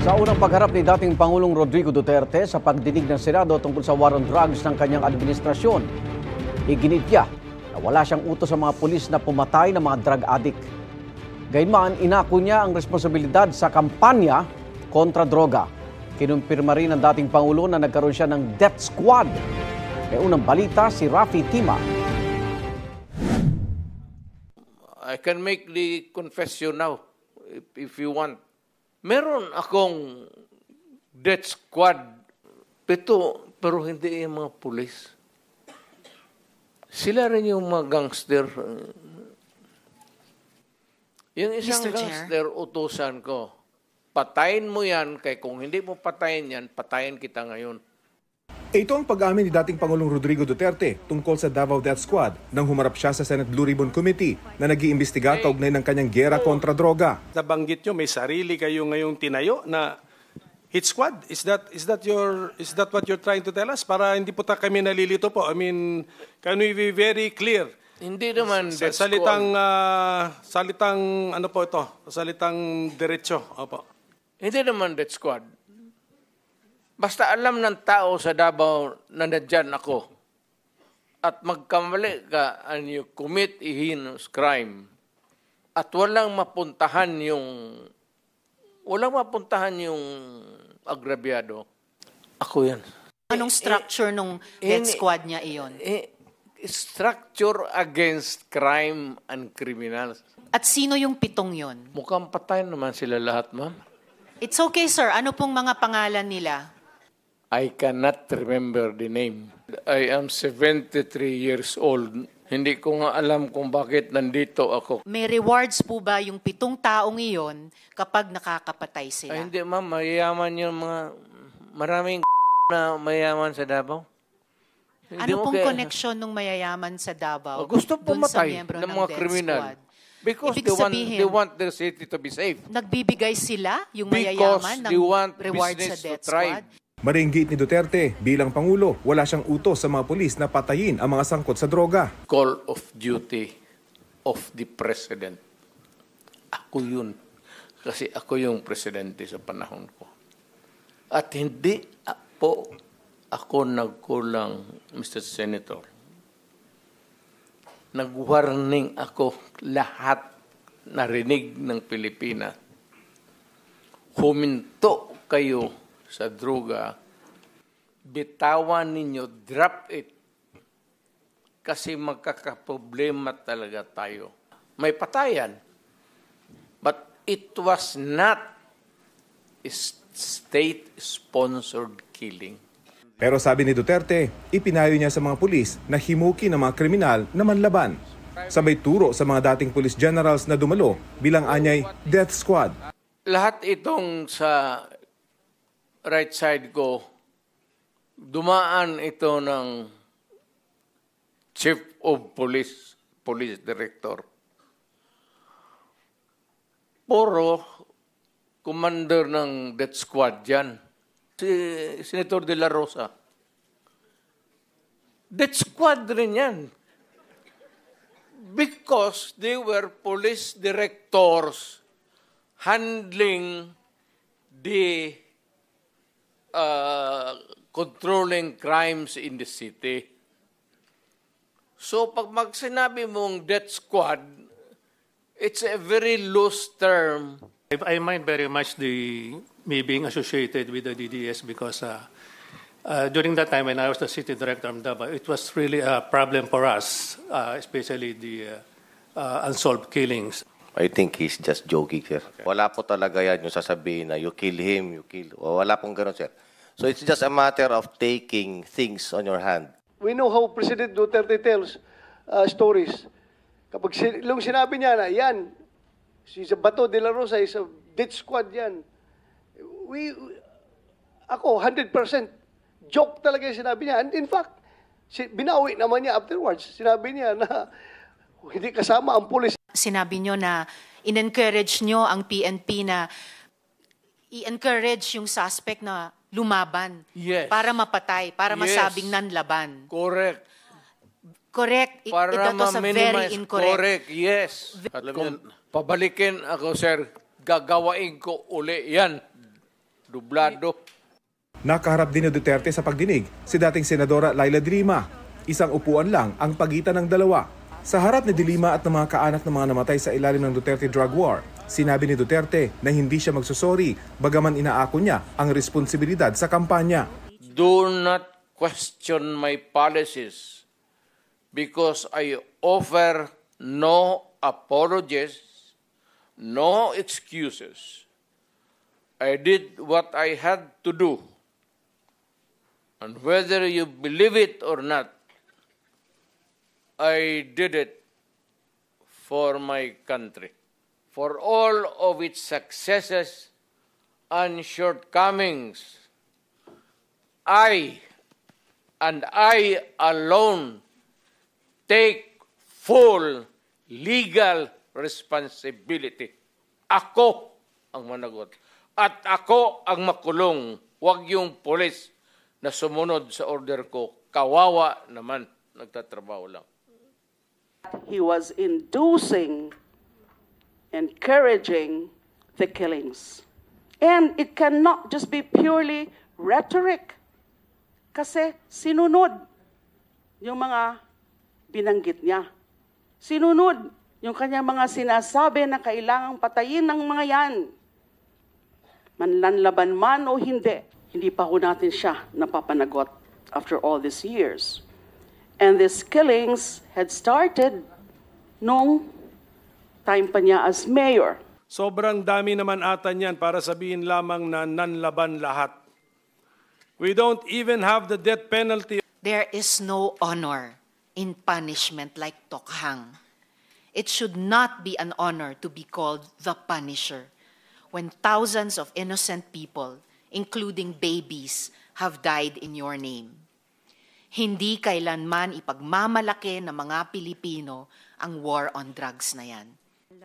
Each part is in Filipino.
Sa unang pagharap ni dating Pangulong Rodrigo Duterte sa pagdinig ng Senado tungkol sa war on drugs ng kanyang administrasyon, iginit niya na wala siyang utos sa mga pulis na pumatay ng mga drug addict. Gayunman, inako niya ang responsibilidad sa kampanya kontra droga. Kinumpirma rin ng dating Pangulo na nagkaroon siya ng death squad. May unang balita si Rafi Tima. I can make the confession now if you want. Meron akong death squad, pero hindi yung mga pulis. Sila rin yung mga gangster. Yung isang gangster, utusan ko, patayin mo yan, kaya kung hindi mo patayin yan, patayin kita ngayon. Ito ang pag-amin ni dating Pangulong Rodrigo Duterte tungkol sa Davao Death Squad nang humarap siya sa Senate Blue Ribbon Committee na nag-iimbestiga kaugnay ng kanyang giyera kontra droga. Nabanggit nyo, may sarili kayo ngayong tinayo na hit squad. Is that what you're trying to tell us? Para hindi po kami nalilito po. I mean, can we be very clear? Hindi naman death squad. Salitang ano po ito? Salitang diretso. Opo. Hindi naman death squad. Basta alam ng tao sa Davao na nandyan ako at magkamali ka and you commit a heinous crime at walang mapuntahan yung agrabyado, ako yan. Anong structure nung death squad niya iyon? Structure against crime and criminals. At sino yung pitong yon? Mukhang patay naman sila lahat, ma'am. It's okay, sir. Ano pong mga pangalan nila? I cannot remember the name. I am 73 years old. Hindi ko nga alam kung bakit nandito ako. May rewards po ba yung pitong taong iyon kapag nakakapatay sila? Ay, hindi ma'am, mayayaman yung mga maraming na mayayaman sa Davao. Ano pong connection ng mayayaman sa Davao? Gusto pumatay ng mga kriminal. Because they want their city to be safe. Nagbibigay sila, yung mayayaman, ng reward sa death squad? Maringgit ni Duterte, bilang Pangulo, wala siyang utos sa mga pulis na patayin ang mga sangkot sa droga. Call of duty of the President. Ako yun. Kasi ako yung presidente sa panahon ko. At hindi po ako nagkulang, Mr. Senator. Nag-warning ako lahat narinig ng Pilipinas. Huminto kayo sa droga, bitawan ninyo, drop it. Kasi magkakaproblema talaga tayo. May patayan. But it was not a state-sponsored killing. Pero sabi ni Duterte, ipinayo niya sa mga pulis na himukin ng mga kriminal na manlaban. Sabay turo sa mga dating police generals na dumalo bilang anyay death squad. Lahat itong sa right side ko, dumaan ito ng Chief of Police Director. Puro commander ng death squad yan. Si Senator De La Rosa. Death squad rin yan. Because they were police directors handling the controlling crimes in the city. So pag sinabi mong death squad, it's a very loose term. I mind very much me being associated with the DDS because during that time when I was the city director of Davao, it was really a problem for us, especially the unsolved killings. I think he's just joking, sir. Okay. Wala po talaga yan yung sasabihin na you kill him, you kill. Wala pong gano'n, sir. So it's just a matter of taking things on your hand. We know how President Duterte tells stories. Kapag sinabi niya na, yan, si Bato de la Rosa is a death squad yan. Ako, 100% joke talaga yung sinabi niya. And in fact, binawi naman niya afterwards. Sinabi niya na hindi kasama ang pulis. Sinabi niyo na in-encourage niyo ang PNP na i-encourage yung suspect na lumaban. Yes. Para mapatay, para masabing nanlaban. Correct. Correct. Para That was a very incorrect. Correct, yes. At kung pabalikin ako, sir, gagawain ko uli yan. dublado. Nakaharap din ni Duterte sa pagdinig si dating Senadora Laila de Lima. Isang upuan lang ang pagitan ng dalawa. Sa harap ni de Lima at ng mga kaanak ng mga namatay sa ilalim ng Duterte drug war, sinabi ni Duterte na hindi siya magsusori bagaman inaako niya ang responsibilidad sa kampanya. Do not question my policies because I offer no apologies, no excuses. I did what I had to do. And whether you believe it or not, I did it for my country. For all of its successes and shortcomings, I alone take full legal responsibility. Ako ang managot. At ako ang makulong. Huwag yung polis na sumunod sa order ko. Kawawa naman, nagtatrabaho lang. He was inducing, encouraging the killings. And it cannot just be purely rhetoric. Kasi sinunod yung mga binanggit niya. Sinunod yung kanyang mga sinasabi na kailangang patayin ng mga yan. Manlanlaban man o hindi, hindi pa ho natin siya napapanagot after all these years. And these killings had started nung time pa niya as mayor. Sobrang dami naman ata niyan para sabihin lamang na nanlaban lahat. We don't even have the death penalty. There is no honor in punishment like tokhang. It should not be an honor to be called the Punisher when thousands of innocent people, including babies, have died in your name. Hindi kailanman ipagmamalaki ng mga Pilipino ang war on drugs na yan.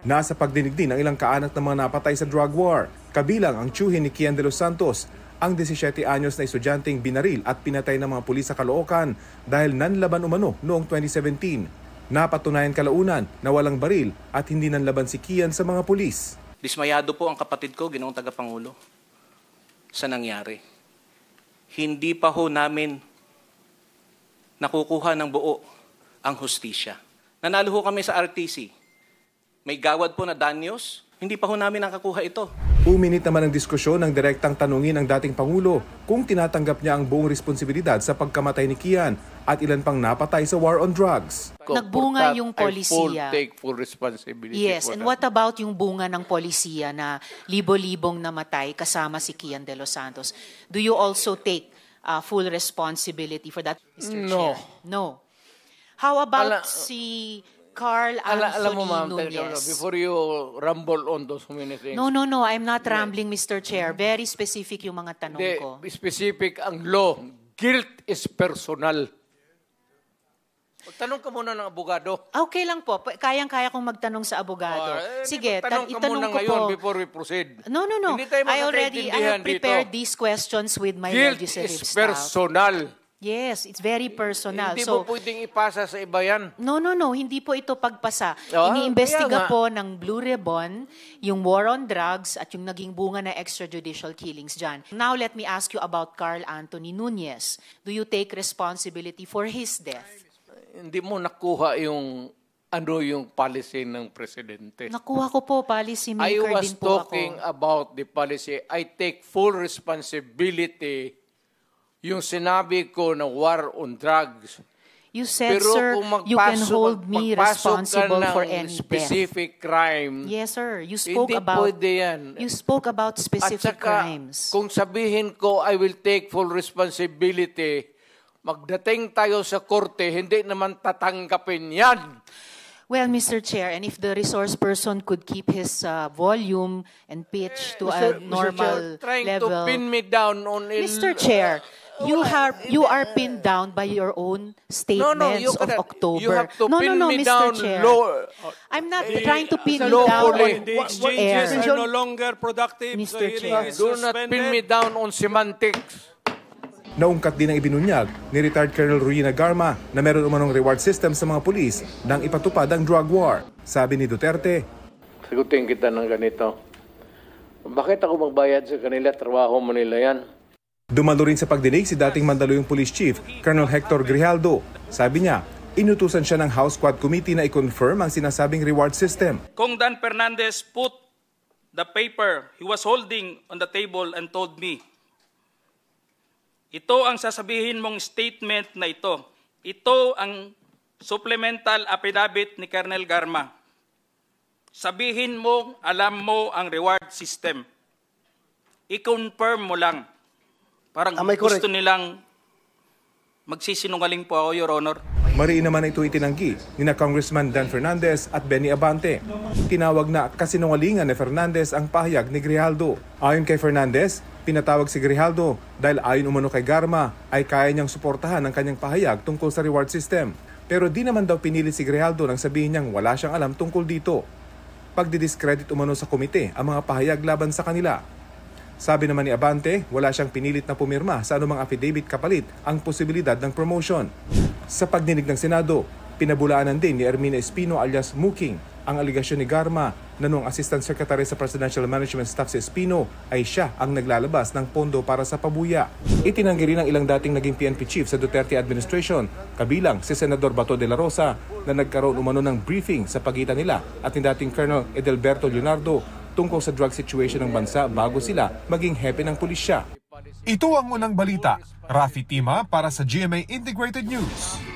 Nasa pagdinig din ang ilang kaanak ng mga napatay sa drug war, kabilang ang tiyuhin ni Kian de los Santos, ang 17 anyos na estudyanteng binaril at pinatay ng mga pulis sa Caloocan dahil nanlaban umano noong 2017. Napatunayan kalaunan na walang baril at hindi nanlaban si Kian sa mga pulis. Dismayado po ang kapatid ko, Ginoong Tagapangulo, sa nangyari. Hindi pa ho namin nakukuha ng buo ang hustisya. Nanalo ho kami sa RTC. May gawad po na danyos, hindi pa ho namin nakakuha ito. Uminit naman ang diskusyon ng direktang tanungin ng dating Pangulo kung tinatanggap niya ang buong responsibilidad sa pagkamatay ni Kian at ilan pang napatay sa war on drugs. Nagbunga yung polisiya. I take full responsibility. Yes, for and that. what about yung bunga ng polisiya na libo-libong namatay kasama si Kian de los Santos? Do you also take full responsibility for that, Mr. No. Chair? No. How about si Carl alam mo, Anthony ma'am, Nunez? before you rumble on those many things. No, I'm not rambling, Mr. Chair. Very specific yung mga tanong ko. Specific ang law. Guilt is personal. Tanong ka muna ng abogado. Okay lang po. Kayang-kaya kong magtanong sa abogado. Sige, tanong ka itanong muna ko ngayon po. before we proceed. No. Hindi tayo I magkakaintindihan have prepared dito. these questions with my Guilt legislative is staff. personal. Yes, it's very personal. Hindi mo pwedeng ipasa sa iba yan. No. Hindi po ito pagpasa. Ah, Iniimbestiga kaya nga. po ng Blue Ribbon yung war on drugs at yung naging bunga na extrajudicial killings dyan. Now, let me ask you about Carl Anthony Nunez. Do you take responsibility for his death? Hindi mo nakuha yung policy ng presidente. Nakuha ko po, policy I maker was din po talking ako. about the policy. I take full responsibility yung sinabi ko na war on drugs. You said, Pero sir, kung you can hold me magpasok responsible ka ng for any death. specific crime, Yes, sir. You spoke hindi about pwede yan. You spoke about At specific saka, crimes. kung sabihin ko, I will take full responsibility, magdating tayo sa korte, hindi naman tatanggapin yan. Well, Mr. Chair, and if the resource person could keep his volume and pitch to a normal Trying level. to pin me down on Mr. Chair, you are pinned down by your own statements you of cannot. October. You have to pin no, me Mr. down Chair. I'm not trying to pin you lawfully. down The on exchanges air. are no longer productive. Mr. So hearing Chair. is Do not pin me suspended. down on semantics. Naungkat din ang ibinunyag ni retired Colonel Ruina Garma na meron umanong reward system sa mga pulis nang ipatupad ang drug war. Sabi ni Duterte, Sagutin kita ng ganito. Bakit ako magbayad sa kanila? Trabaho mo nila yan. Dumalo rin sa pagdinig si dating Mandaluyong Police Chief, Colonel Hector Grijaldo. Sabi niya, inutusan siya ng House Quad Committee na i-confirm ang sinasabing reward system. Kung Dan Fernandez put the paper he was holding on the table and told me, ito ang sasabihin mong statement na ito. Ito ang supplemental affidavit ni Colonel Garma. Sabihin mo, alam mo ang reward system. I-confirm mo lang. Parang gusto nilang magsisinungaling po ako, Your Honor. Mariin naman ito itinanggi ni na Congressman Dan Fernandez at Benny Abante. Tinawag na kasinungalingan ni Fernandez ang pahayag ni Grijaldo. Ayon kay Fernandez, pinatawag si Grijaldo dahil ayon umano kay Garma ay kaya niyang suportahan ang kanyang pahayag tungkol sa reward system. Pero di naman daw pinili si Grijaldo nang sabihin niyang wala siyang alam tungkol dito. Pagdidiscredit umano sa komite ang mga pahayag laban sa kanila. Sabi naman ni Abante, wala siyang pinilit na pumirma sa anumang affidavit kapalit ang posibilidad ng promotion. Sa pagdinig ng Senado, pinabulaanan din ni Ermina Espino alias Muking ang aligasyon ni Garma na noong Assistant Secretary sa Presidential Management Staff si Espino ay siya ang naglalabas ng pondo para sa pabuya. Itinanggi rin ng ilang dating naging PNP chief sa Duterte administration, kabilang si Senador Bato de la Rosa na nagkaroon umano ng briefing sa pagitan nila at ni dating Colonel Edelberto Leonardo tungkol sa drug situation ng bansa bago sila maging hepe ng pulisya. Ito ang unang balita. Rafi Tima para sa GMA Integrated News.